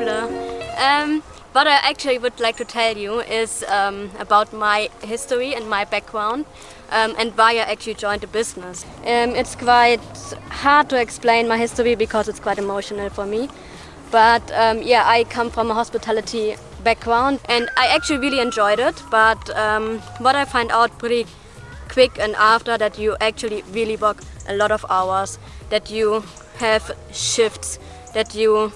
Jule. What I actually would like to tell you is about my history and my background and why I actually joined the business. It's quite hard to explain my history because it's quite emotional for me. But yeah, I come from a hospitality background and I actually really enjoyed it. But what I find out pretty quick and after that you actually really work a lot of hours, that you have shifts, that you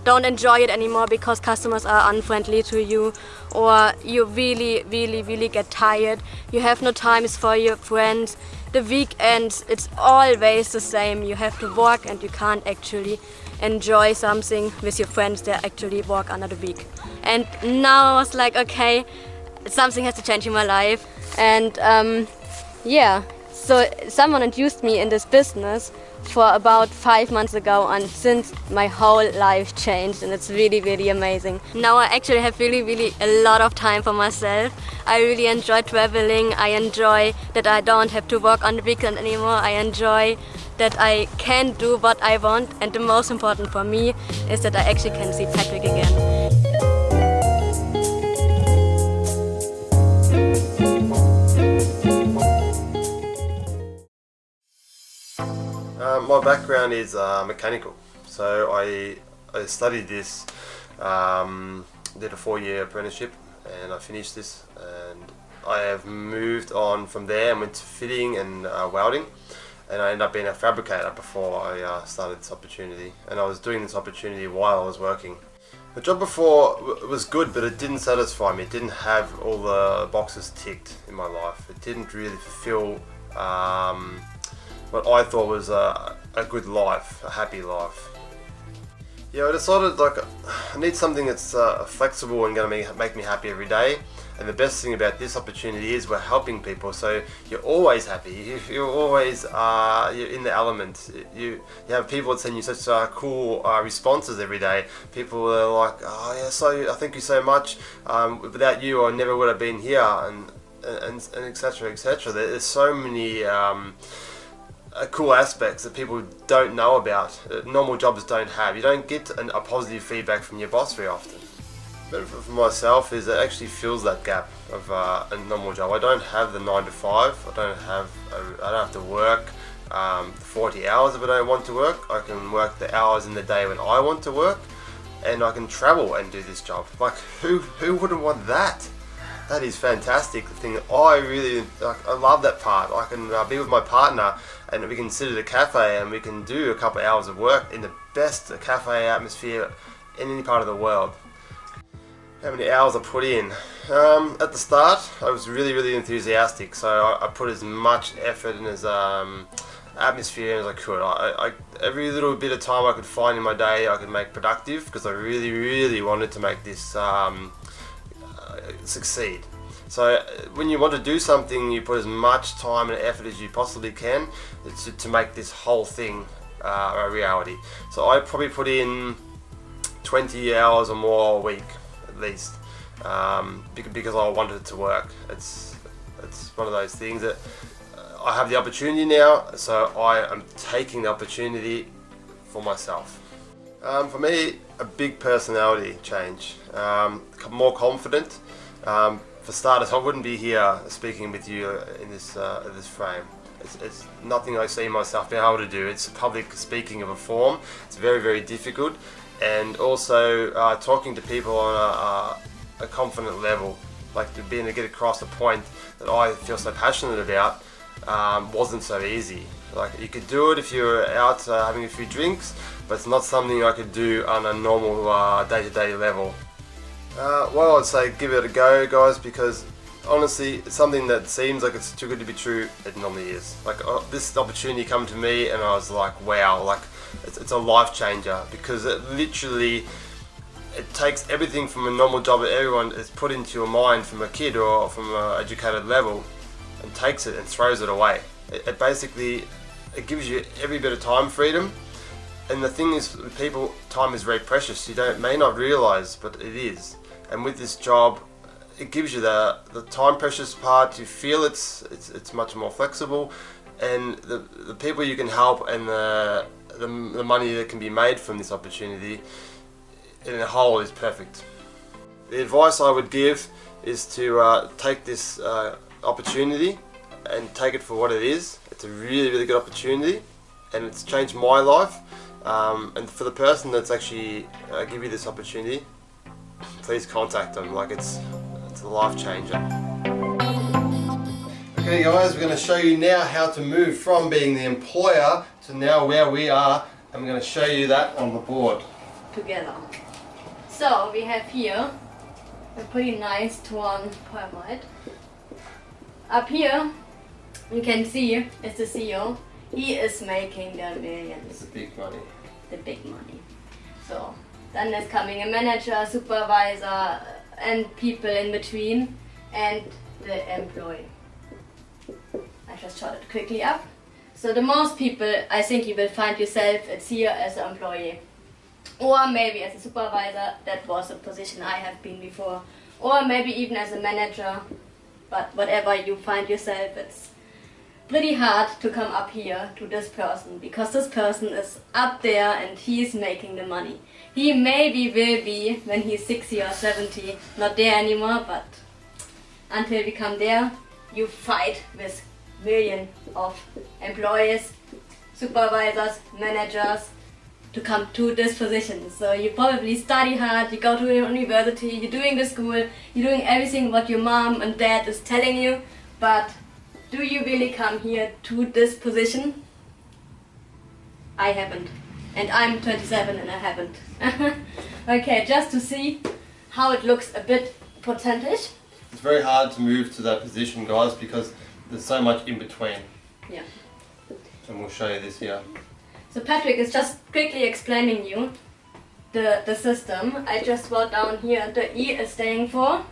don't enjoy it anymore because customers are unfriendly to you, or you really get tired. You have no times for your friends. The weekends, it's always the same. You have to work and you can't actually enjoy something with your friends that actually work under the week. And now I was like, okay, something has to change in my life. And yeah, so someone introduced me in this business for about 5 months ago, and since my whole life changed, and it's really amazing. Now I actually have really a lot of time for myself. I really enjoy traveling. I enjoy that I don't have to work on the weekend anymore. I enjoy that I can do what I want, and the most important for me is that I actually can see Patrick again. My background is mechanical, so I studied this, did a 4-year apprenticeship, and I finished this, and I have moved on from there and went to fitting and welding, and I ended up being a fabricator before I started this opportunity, and I was doing this opportunity while I was working. The job before was good, but it didn't satisfy me. It didn't have all the boxes ticked in my life. It didn't really fulfill what I thought was a good life, a happy life. Yeah, I decided I need something that's flexible and going to make me happy every day. And the best thing about this opportunity is we're helping people, so you're always happy. You're always you're in the element. You have people that send you such cool responses every day. People are like, oh yeah, so I thank you so much. Without you, I never would have been here, and etc. etc. There's so many cool aspects that people don't know about, that normal jobs don't have. You don't get a positive feedback from your boss very often. But for myself, is it actually fills that gap of a normal job. I don't have the 9 to 5. I don't have to work 40 hours if I don't want to work. I can work the hours in the day when I want to work, and I can travel and do this job. Like, who wouldn't want that? That is fantastic. The thing that I really like, I love that part. I can be with my partner and we can sit at a cafe and we can do a couple of hours of work in the best cafe atmosphere in any part of the world. How many hours I put in? At the start, I was really enthusiastic, so I put as much effort and as atmosphere as I could. Every little bit of time I could find in my day, I could make productive, because I really wanted to make this succeed. So when you want to do something, you put as much time and effort as you possibly can to make this whole thing a reality. So I probably put in 20 hours or more a week at least, because I wanted it to work. It's one of those things that I have the opportunity now, so I am taking the opportunity for myself. For me, a big personality change, more confident. For starters, I wouldn't be here speaking with you in this frame. It's nothing I see myself being able to do. It's public speaking of a form. It's very difficult, and also talking to people on a confident level, like to being able to get across the point that I feel so passionate about, wasn't so easy. Like, you could do it if you're out having a few drinks, but it's not something I could do on a normal day-to-day level. Well, I'd say give it a go, guys, because honestly, it's something that seems like it's too good to be true. It normally is. Like, this opportunity came to me and I was like, wow, like it's a life changer, because it literally, it takes everything from a normal job that everyone is put into your mind from a kid or from an educated level, and takes it and throws it away. It basically, it gives you every bit of time freedom. And the thing is, with people, time is very precious. You may not realise, but it is. And with this job, it gives you the time precious part. You feel it's much more flexible, and the people you can help and the the money that can be made from this opportunity in a whole is perfect. The advice I would give is to take this opportunity and take it for what it is. It's a really, really good opportunity, and it's changed my life. And for the person that's actually give you this opportunity, please contact them. Like it's a life changer. Okay guys, we're going to show you now how to move from being the employer to now where we are. I'm going to show you that on the board. Together. So we have here a pretty nice torn pyramid. Up here you can see it's the CEO. He is making the millions. It's the big money. The big money. So then there's coming a manager, supervisor and people in between and the employee. I just shot it quickly up. So the most people, I think you will find yourself it's here as an employee. Or maybe as a supervisor, that was a position I have been before. Or maybe even as a manager. But whatever you find yourself, it's pretty hard to come up here to this person, because this person is up there and he's making the money. He maybe will be, when he's 60 or 70, not there anymore, but until we come there, you fight with millions of employees, supervisors, managers to come to this position. So you probably study hard, you go to university, you're doing the school, you're doing everything what your mom and dad is telling you, but do you really come here to this position? I haven't. And I'm 27 and I haven't. Okay, just to see how it looks a bit percentage. It's very hard to move to that position, guys, because there's so much in between. Yeah. And we'll show you this here. So Patrick is just quickly explaining you the system. I just wrote down here the E is staying for.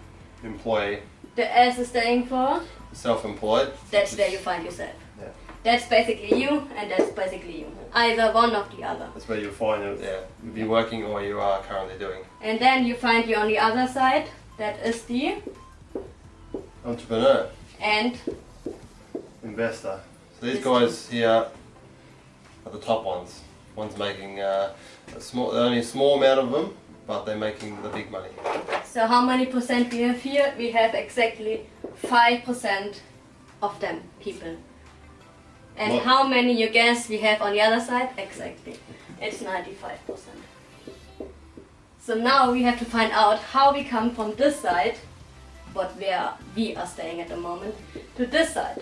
Employee. The S is staying for. Self-employed. That's where you find yourself. Yeah. That's basically you and that's basically you. Either one or the other. That's where you'll find it, yeah. You'll be working or you are currently doing. And then you find you on the other side. That is the entrepreneur. And investor. So these guys here are the top ones. One's making only a small amount of them, but they're making the big money. So how many percent we have here? We have exactly 5% of them people. And what? How many you guess we have on the other side? Exactly. It's 95%. So now we have to find out how we come from this side, where we are staying at the moment, to this side.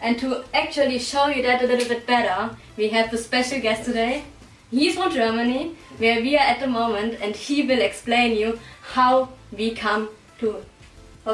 And to actually show you that a little bit better, we have a special guest today. He's from Germany, where we are at the moment, and he will explain you how we come from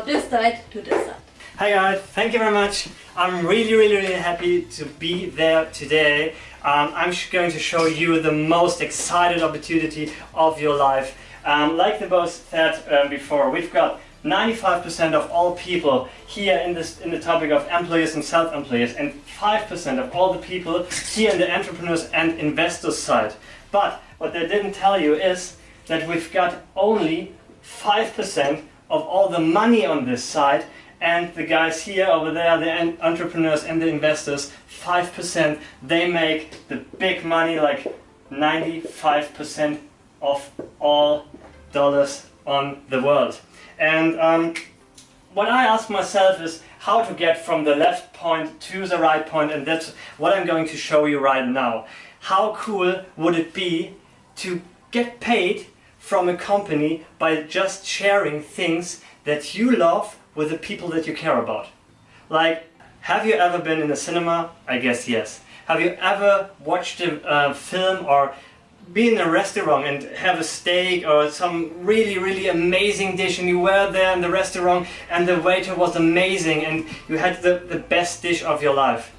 this side to this side. Hi guys, thank you very much. I'm really happy to be there today. I'm going to show you the most excited opportunity of your life. Like the boss said before, we've got 95% of all people here in the topic of employees and self-employees, and 5% of all the people here in the entrepreneurs and investors side. But what they didn't tell you is that we've got only 5% of all the money on this side, and the guys here over there, the entrepreneurs and the investors, 5%, they make the big money, like 95% of all dollars on the world. And what I ask myself is how to get from the left point to the right point, and that's what I'm going to show you right now. How cool would it be to get paid from a company by just sharing things that you love with the people that you care about? Like, have you ever been in a cinema? I guess yes. Have you ever watched a film or be in a restaurant and have a steak or some really amazing dish, and you were there in the restaurant and the waiter was amazing and you had the best dish of your life?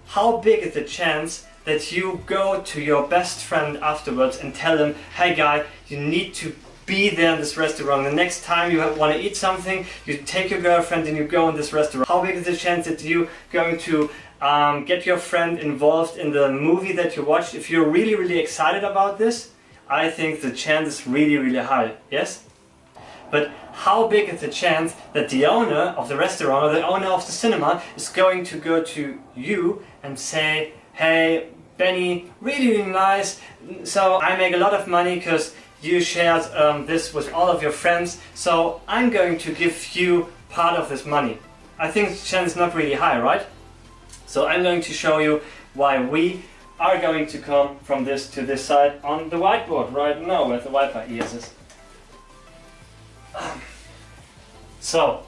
How big is the chance that you go to your best friend afterwards and tell him, hey guy, you need to be there in this restaurant. The next time you want to eat something, you take your girlfriend and you go in this restaurant. How big is the chance that you going to get your friend involved in the movie that you watched? If you're really excited about this, I think the chance is really high, yes? But how big is the chance that the owner of the restaurant or the owner of the cinema is going to go to you and say, hey Benny, really, really nice. So I make a lot of money because you shared this with all of your friends. So I'm going to give you part of this money. I think the chance is not really high, right? So I'm going to show you why we are going to come from this to this side on the whiteboard right now, where the Wi-Fi is. So,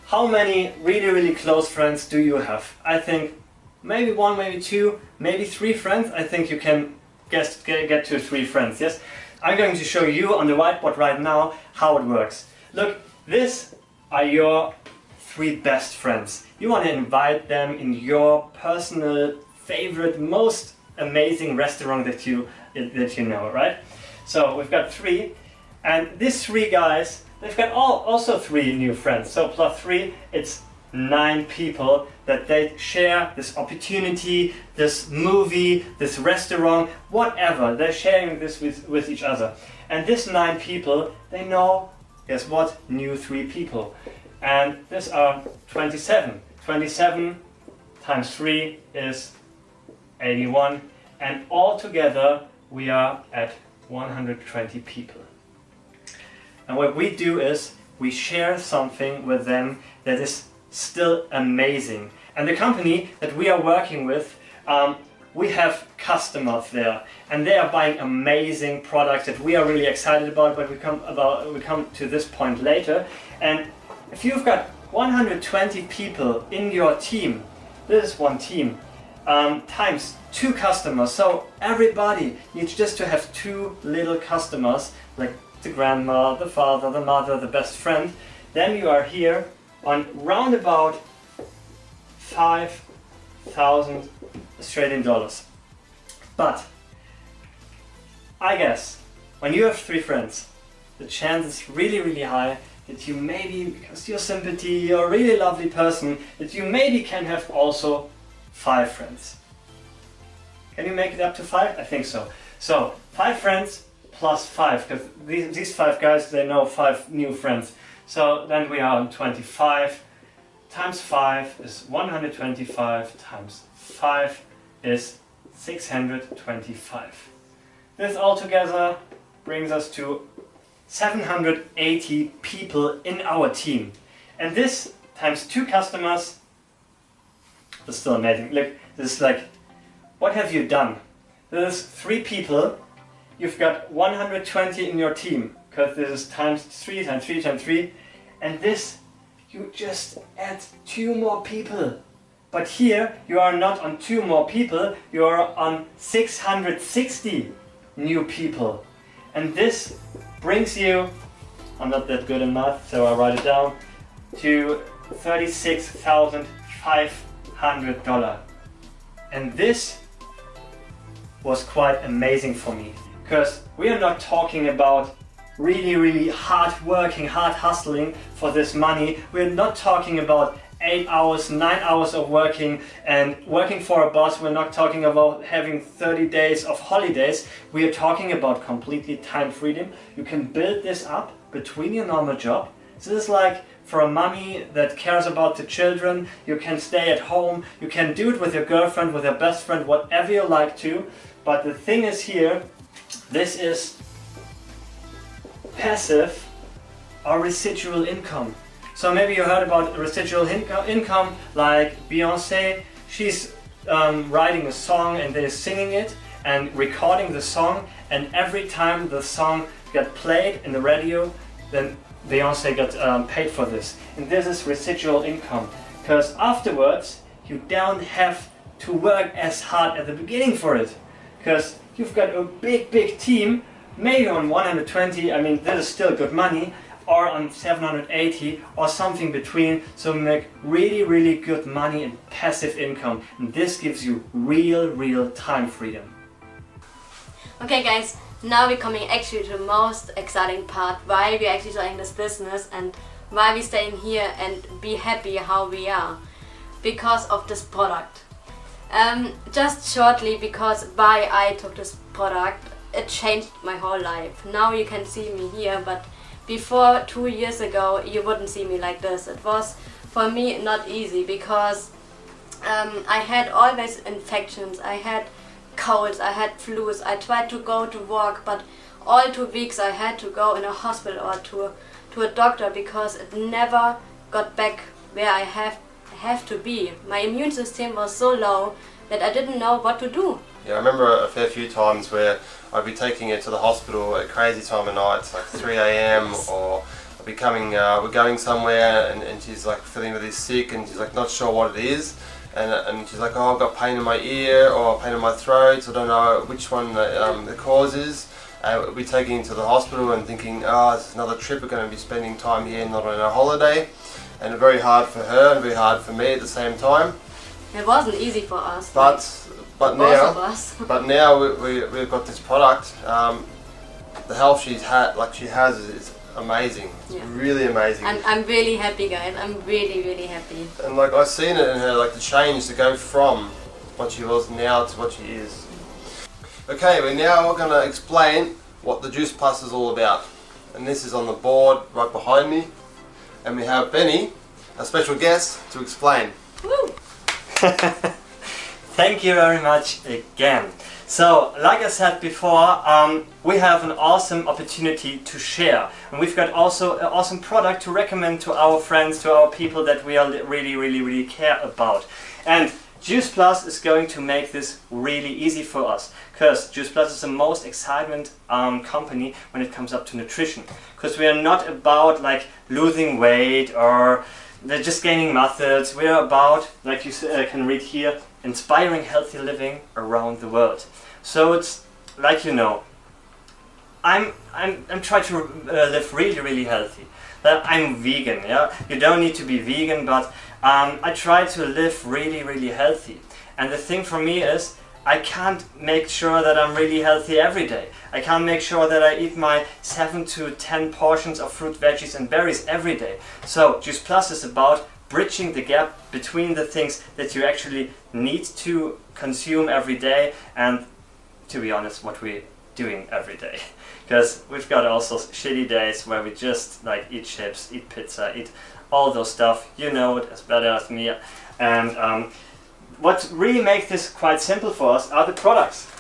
how many really, really close friends do you have? I think maybe one, maybe two, maybe three friends. I think you can get to 3 friends, yes? I'm going to show you on the whiteboard right now how it works. Look, these are your 3 best friends. You want to invite them in your personal favorite, most amazing restaurant that you know, right? So we've got 3, and these 3 guys, they've got also 3 new friends. So plus 3, it's 9 people that they share this opportunity, this movie, this restaurant, whatever. They're sharing this with each other. And these 9 people, they know, guess what? New 3 people. And these are 27. 27 times 3 is 81. And all together we are at 120 people. And what we do is we share something with them that is still amazing. And the company that we are working with, we have customers there, and they are buying amazing products that we are really excited about, but we come to this point later. And if you've got 120 people in your team, this is one team, times 2 customers, so everybody needs just to have 2 little customers, like the grandma, the father, the mother, the best friend, then you are here on round about 5,000 Australian dollars. But I guess when you have 3 friends, the chance is really, really high that you maybe, because your sympathy, you're a really lovely person, that you maybe can have also 5 friends. Can you make it up to 5? I think so. So 5 friends plus 5, because these 5 guys, they know 5 new friends. So then we are on 25 times 5 is 125 times 5 is 625. This altogether brings us to 780 people in our team. And this times 2 customers is still amazing. Look, this is like, what have you done? This is 3 people. You've got 120 in your team, because this is times 3 times 3 times 3. And this, you just add 2 more people. But here you are not on 2 more people, you are on 660 new people. And this brings you, I'm not that good in math, so I write it down, to $36,500. And this was quite amazing for me, because we are not talking about really, really hard working, hard hustling for this money. We're not talking about 8 hours, 9 hours of working and working for a boss. We're not talking about having 30 days of holidays. We are talking about completely time freedom. You can build this up between your normal job. So this is like for a mommy that cares about the children. You can stay at home. You can do it with your girlfriend, with your best friend, whatever you like to. But the thing is here, this is passive or residual income. So maybe you heard about residual income, like Beyonce. She's writing a song and they're singing it and recording the song, and every time the song got played in the radio, then Beyonce got paid for this. And this is residual income, because afterwards you don't have to work as hard at the beginning for it, because you've got a big team. Maybe on 120, I mean, this is still good money, or on 780 or something between, so make really good money and passive income, and this gives you real time freedom. Okay guys, now we're coming actually to the most exciting part, why we're actually starting this business and why we're staying here and be happy how we are, because of this product. Just shortly, because why I took this product, it changed my whole life. Now you can see me here, but before 2 years ago you wouldn't see me like this. It was for me not easy, because I had always infections. I had colds, I had flus. I tried to go to work, but all 2 weeks I had to go in a hospital or to a doctor because it never got back where I have to be. My immune system was so low that I didn't know what to do. Yeah, I remember a fair few times where I'd be taking her to the hospital at a crazy time of night, like 3 a.m. or I'd be coming, we're going somewhere and she's like feeling really sick and she's like not sure what it is. And she's like, oh, I've got pain in my ear or pain in my throat, so I don't know which one the cause is. We'll be taking her to the hospital and thinking, oh, this is another trip, we're going to be spending time here, not on a holiday. And very hard for her and very hard for me at the same time. It wasn't easy for us. But both now, of us. but now we've got this product. The health she has is amazing. It's really amazing. I'm really happy, guys. I'm really happy. And like I've seen it in her, like the change to go from what she was now to what she is. Okay, we're now going to explain what the Juice Plus is all about. And this is on the board right behind me. And we have Benny, a special guest, to explain. Woo! Thank you very much again. So, like I said before, we have an awesome opportunity to share. And we've got also an awesome product to recommend to our friends, to our people that we are really care about. And Juice Plus is going to make this really easy for us, because Juice Plus is the most excitement company when it comes up to nutrition. Because we are not about like losing weight or just gaining muscles. We are about, like you can read here, inspiring healthy living around the world. So it's like, you know, I'm trying to live really healthy. I'm vegan, yeah. You don't need to be vegan, but I try to live really healthy. And the thing for me is, I can't make sure that I'm really healthy every day. I can't make sure that I eat my 7 to 10 portions of fruit, veggies and berries every day. So Juice Plus is about bridging the gap between the things that you actually need to consume every day and, to be honest, what we're doing every day. Because we've got also shitty days where we just like eat chips, eat pizza, eat all those stuff. You know it as better as me. And what really makes this quite simple for us are the products.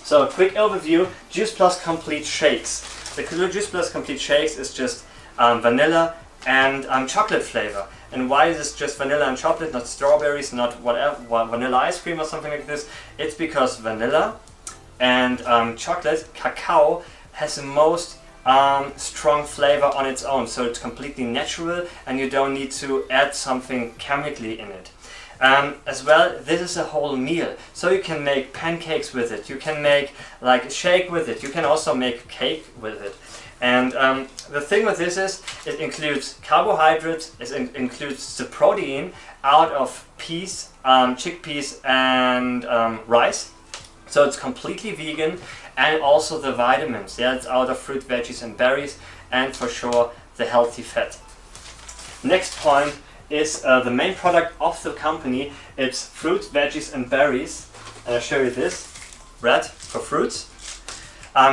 So a quick overview: Juice Plus Complete Shakes. The Juice Plus Complete Shakes is just vanilla and chocolate flavor. And why is this just vanilla and chocolate, not strawberries, not whatever, vanilla ice cream or something like this? It's because vanilla and chocolate, cacao, has the most strong flavor on its own. So it's completely natural and you don't need to add something chemically in it. As well, this is a whole meal, so you can make pancakes with it, you can make like a shake with it, you can also make cake with it. And the thing with this is, it includes carbohydrates, it includes the protein out of peas, chickpeas and rice. So it's completely vegan, and also the vitamins, yeah, it's out of fruit, veggies and berries, and for sure the healthy fat. Next point is the main product of the company. It's fruits, veggies and berries. And I'll show you this. Red for fruits,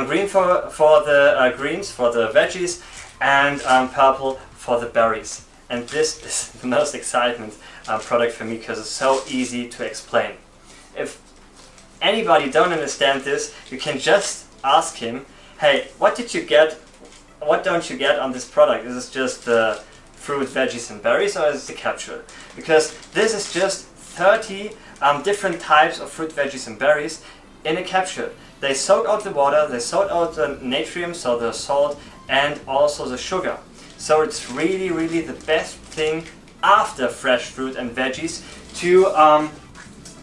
green for the greens, for the veggies, and purple for the berries. And this is the most excitement product for me because it's so easy to explain. If anybody don't understand this, you can just ask him, hey, what did you get, what don't you get on this product? Is it just the fruit, veggies and berries, or is it the capsule? Because this is just 30 different types of fruit, veggies and berries in a capsule. They soak out the water, they soak out the natrium, so the salt, and also the sugar. So it's really the best thing after fresh fruit and veggies to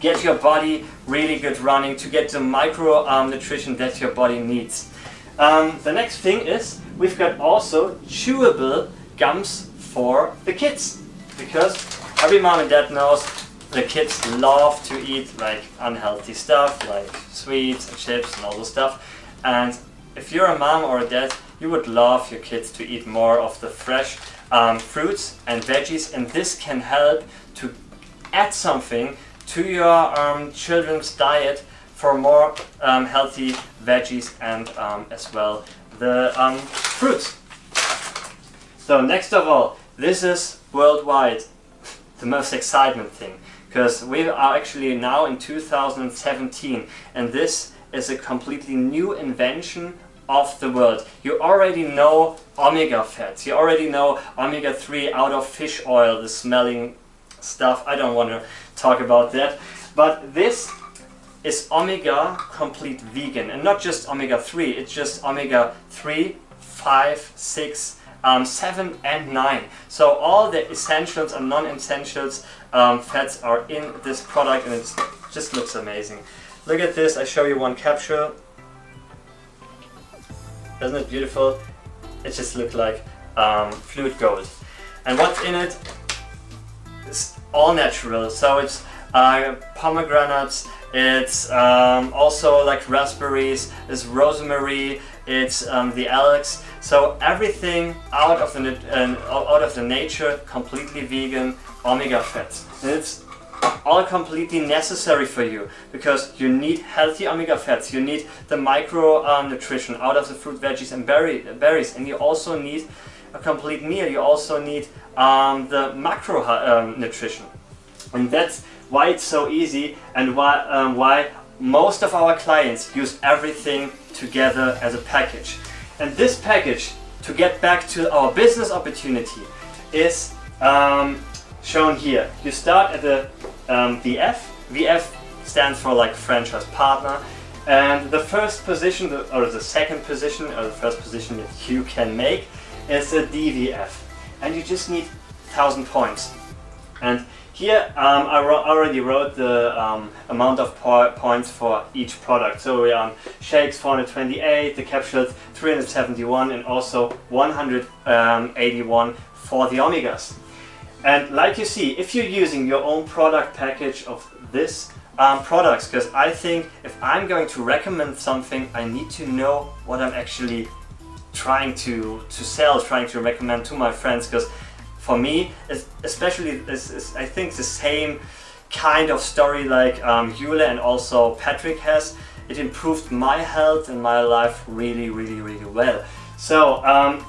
get your body really good running, to get the micro nutrition that your body needs. The next thing is, we've got also chewable gums for the kids, because every mom and dad knows the kids love to eat like unhealthy stuff, like sweets and chips and all those stuff. And if you're a mom or a dad, you would love your kids to eat more of the fresh fruits and veggies, and this can help to add something to your children's diet for more healthy veggies and as well the fruits. So next of all, this is worldwide the most excitement thing, because we are actually now in 2017, and this is a completely new invention of the world. You already know omega fats, you already know omega-3 out of fish oil, the smelling stuff. I don't want to talk about that, but this is omega complete vegan, and not just omega-3, it's just omega-3, 5, 6, 7 and 9. So all the essentials and non-essentials fats are in this product, and it just looks amazing. Look at this, I show you one capsule. Isn't it beautiful? It just looks like fluid gold. And what's in it is all natural. So it's pomegranates, it's also like raspberries, it's rosemary, it's the algae. So everything out of the nature, completely vegan, omega fats. And it's all completely necessary for you, because you need healthy omega fats, you need the micro nutrition out of the fruit, veggies and berries, and you also need a complete meal, you also need the macro nutrition. And that's why it's so easy, and why most of our clients use everything together as a package. And this package, to get back to our business opportunity, is shown here. You start at the VF. VF stands for like franchise partner, and the first position, or the second position, or the first position that you can make is a DVF, and you just need 1,000 points. And here I already wrote the amount of points for each product. So we are on shakes 428, the capsules 371, and also 181 for the omegas. And like you see, if you're using your own product package of this products, because I think if I'm going to recommend something, I need to know what I'm actually trying to sell, trying to recommend to my friends, because for me, especially, this I think the same kind of story like Jule and also Patrick has. It improved my health and my life really, really, really well. So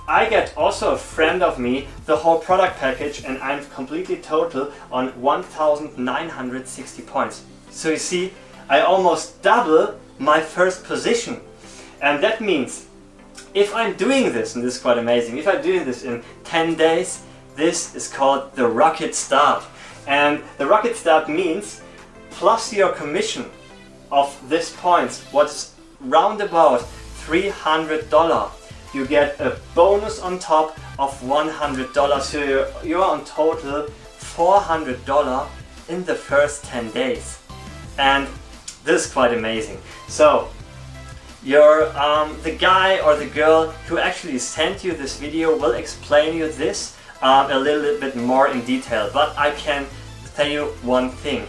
I get also a friend of me the whole product package, and I'm completely total on 1,960 points. So you see, I almost double my first position. And that means if I'm doing this, and this is quite amazing, if I'm doing this in 10 days, this is called the rocket start. And the rocket start means plus your commission of this points, what's round about $300. You get a bonus on top of $100, so you're on total $400 in the first 10 days. And this is quite amazing. So your the guy or the girl who actually sent you this video will explain you this a little bit more in detail, but I can tell you one thing.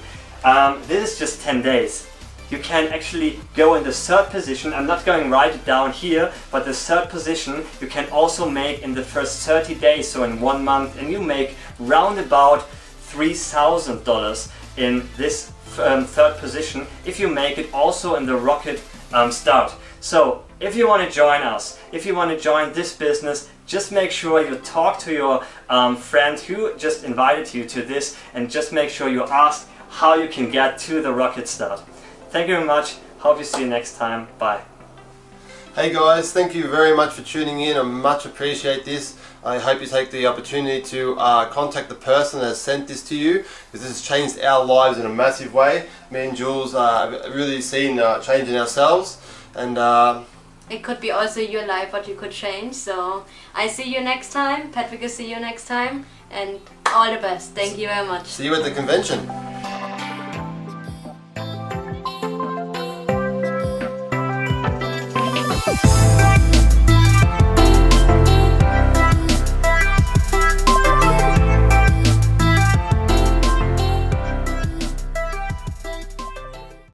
This is just 10 days. You can actually go in the third position. I'm not going to write it down here, but the third position you can also make in the first 30 days, so in 1 month, and you make round about $3,000 in this third position if you make it also in the rocket start. So if you want to join us, if you want to join this business, just make sure you talk to your friend who just invited you to this, and just make sure you ask how you can get to the rocket start. Thank you very much. Hope you see you next time. Bye. Hey guys, thank you very much for tuning in. I much appreciate this. I hope you take the opportunity to contact the person that has sent this to you, because this has changed our lives in a massive way. Me and Jules have really seen change in ourselves, and it could be also your life what you could change. So I see you next time. Patrick will see you next time, and all the best. Thank you very much. See you at the convention. We'll be right back.